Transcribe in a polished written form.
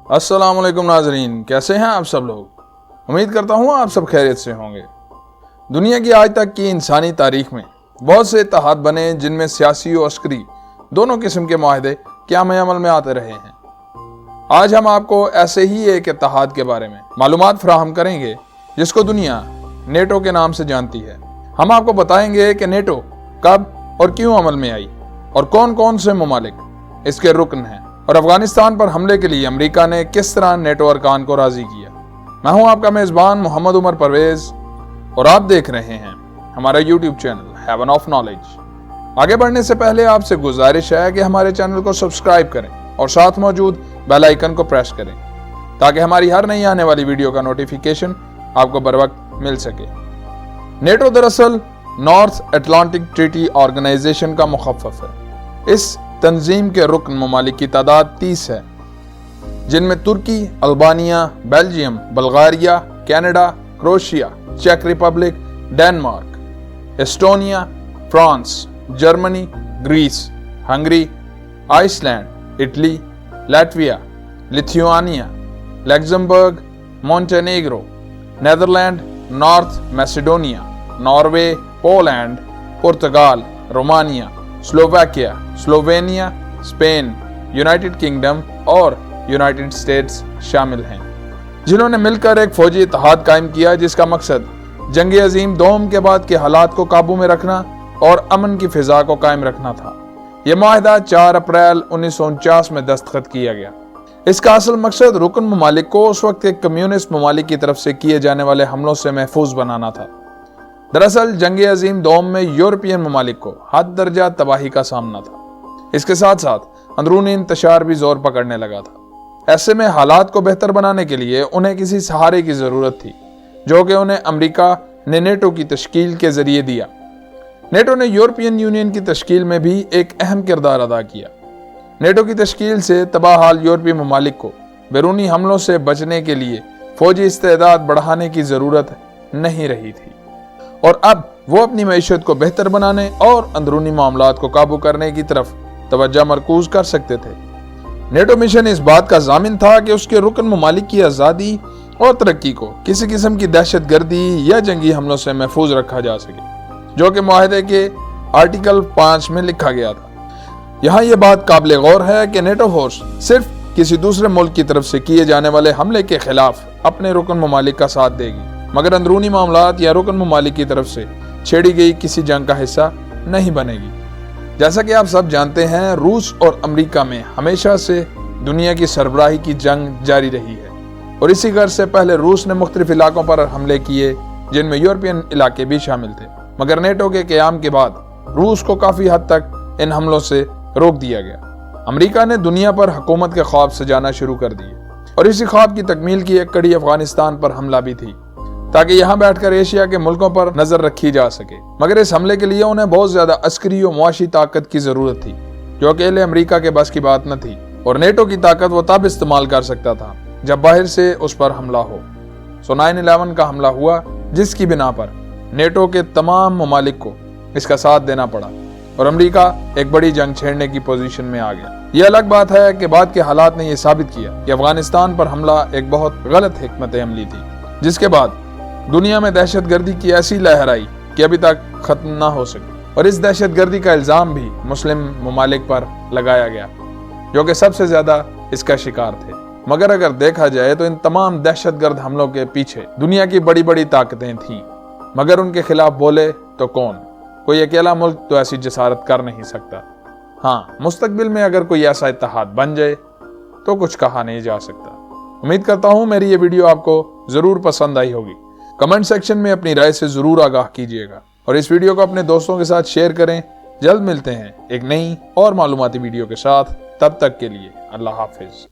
السلام علیکم ناظرین، کیسے ہیں آپ سب لوگ؟ امید کرتا ہوں آپ سب خیریت سے ہوں گے۔ دنیا کی آج تک کی انسانی تاریخ میں بہت سے اتحاد بنے جن میں سیاسی و عسکری دونوں قسم کے معاہدے قیام عمل میں آتے رہے ہیں۔ آج ہم آپ کو ایسے ہی ایک اتحاد کے بارے میں معلومات فراہم کریں گے جس کو دنیا نیٹو کے نام سے جانتی ہے۔ ہم آپ کو بتائیں گے کہ نیٹو کب اور کیوں عمل میں آئی اور کون کون سے ممالک اس کے رکن ہیں، اور افغانستان پر حملے کے لیے امریکہ نے کس طرح نیٹو ارکان کو راضی کیا۔ میں ہوں آپ کا میزبان محمد عمر پرویز اور آپ دیکھ رہے ہیں ہمارا YouTube channel heaven of knowledge. آگے بڑھنے سے پہلے آپ سے گزارش ہے کہ ہمارے چینل کو سبسکرائب کریں اور ساتھ موجود بیل آئیکن کو پریس کریں تاکہ ہماری ہر نئی آنے والی ویڈیو کا نوٹیفیکیشن آپ کو بر وقت مل سکے۔ نیٹو دراصل نارتھ اٹلانٹک ٹریٹی آرگنائزیشن کا مخفف ہے۔ اس تنظیم کے رکن ممالک کی تعداد 30 ہے، جن میں ترکی، Albania, Belgium, Bulgaria, Canada, Croatia, چیک Republic, Denmark, Estonia, France, Germany, Greece, Hungary, Iceland, Italy, Latvia, Lithuania, Luxembourg, Montenegro, Netherland, North Macedonia, Norway, Poland, Portugal, Romania, Slovakia, Slovenia, Spain, United Kingdom اور United States شامل ہیں، جنہوں نے مل کر ایک فوجی اتحاد قائم کیا جس کا مقصد جنگ عظیم دوم کے بعد کے حالات کو قابو میں رکھنا اور امن کی فضا کو قائم رکھنا تھا۔ یہ معاہدہ 4 اپریل 1949 میں دستخط کیا گیا۔ اس کا اصل مقصد رکن ممالک کو اس وقت کے کمیونسٹ ممالک کی طرف سے کیے جانے والے حملوں سے محفوظ بنانا تھا۔ دراصل جنگ عظیم دوم میں یورپین ممالک کو حد درجہ تباہی کا سامنا تھا۔ اس کے ساتھ ساتھ اندرونی انتشار بھی زور پکڑنے لگا تھا۔ ایسے میں حالات کو بہتر بنانے کے لیے انہیں کسی سہارے کی ضرورت تھی، جو کہ انہیں امریکہ نے نیٹو کی تشکیل کے ذریعے دیا۔ نیٹو نے یورپین یونین کی تشکیل میں بھی ایک اہم کردار ادا کیا۔ نیٹو کی تشکیل سے تباہ حال یورپی ممالک کو بیرونی حملوں سے بچنے کے لیے فوجی استعداد بڑھانے کی ضرورت نہیں رہی تھی، اور اب وہ اپنی معیشت کو بہتر بنانے اور اندرونی معاملات کو قابو کرنے کی طرف توجہ مرکوز کر سکتے تھے۔ نیٹو مشن اس بات کا ضامن تھا کہ اس کے رکن ممالک کی آزادی اور ترقی کو کسی قسم کی دہشت گردی یا جنگی حملوں سے محفوظ رکھا جا سکے، جو کہ معاہدے کے آرٹیکل 5 میں لکھا گیا تھا۔ یہاں یہ بات قابل غور ہے کہ نیٹو فورس صرف کسی دوسرے ملک کی طرف سے کیے جانے والے حملے کے خلاف اپنے رکن ممالک کا ساتھ دے گی، مگر اندرونی معاملات یا رکن ممالک کی طرف سے چھیڑی گئی کسی جنگ کا حصہ نہیں بنے گی۔ جیسا کہ آپ سب جانتے ہیں، روس اور امریکہ میں ہمیشہ سے دنیا کی سربراہی کی جنگ جاری رہی ہے، اور اسی غرض سے پہلے روس نے مختلف علاقوں پر حملے کیے جن میں یورپین علاقے بھی شامل تھے، مگر نیٹو کے قیام کے بعد روس کو کافی حد تک ان حملوں سے روک دیا گیا۔ امریکہ نے دنیا پر حکومت کے خواب سجانا شروع کر دیے، اور اسی خواب کی تکمیل کی ایک کڑی افغانستان پر حملہ بھی تھی، تاکہ یہاں بیٹھ کر ایشیا کے ملکوں پر نظر رکھی جا سکے۔ مگر اس حملے کے لیے انہیں بہت زیادہ عسکری و معاشی طاقت کی ضرورت تھی، جو اکیلے امریکہ کے بس کی بات نہ تھی، اور نیٹو کی طاقت وہ تب استعمال کر سکتا تھا جب باہر سے اس پر حملہ ہو۔ 9/11 کا حملہ ہوا، جس کی بنا پر نیٹو کے تمام ممالک کو اس کا ساتھ دینا پڑا، اور امریکہ ایک بڑی جنگ چھیڑنے کی پوزیشن میں آ گیا۔ یہ الگ بات ہے کہ بعد کے حالات نے یہ ثابت کیا کہ افغانستان پر حملہ ایک بہت غلط حکمت عملی تھی، جس کے بعد دنیا میں دہشت گردی کی ایسی لہر آئی کہ ابھی تک ختم نہ ہو سکی، اور اس دہشت گردی کا الزام بھی مسلم ممالک پر لگایا گیا، جو کہ سب سے زیادہ اس کا شکار تھے۔ مگر اگر دیکھا جائے تو ان تمام دہشت گرد حملوں کے پیچھے دنیا کی بڑی بڑی طاقتیں تھیں، مگر ان کے خلاف بولے تو کون؟ کوئی اکیلا ملک تو ایسی جسارت کر نہیں سکتا۔ ہاں، مستقبل میں اگر کوئی ایسا اتحاد بن جائے تو کچھ کہا نہیں جا سکتا۔ امید کرتا ہوں میری یہ ویڈیو آپ کو ضرور پسند آئی ہوگی۔ کمنٹ سیکشن میں اپنی رائے سے ضرور آگاہ کیجیے گا، اور اس ویڈیو کو اپنے دوستوں کے ساتھ شیئر کریں۔ جلد ملتے ہیں ایک نئی اور معلوماتی ویڈیو کے ساتھ، تب تک کے لیے اللہ حافظ۔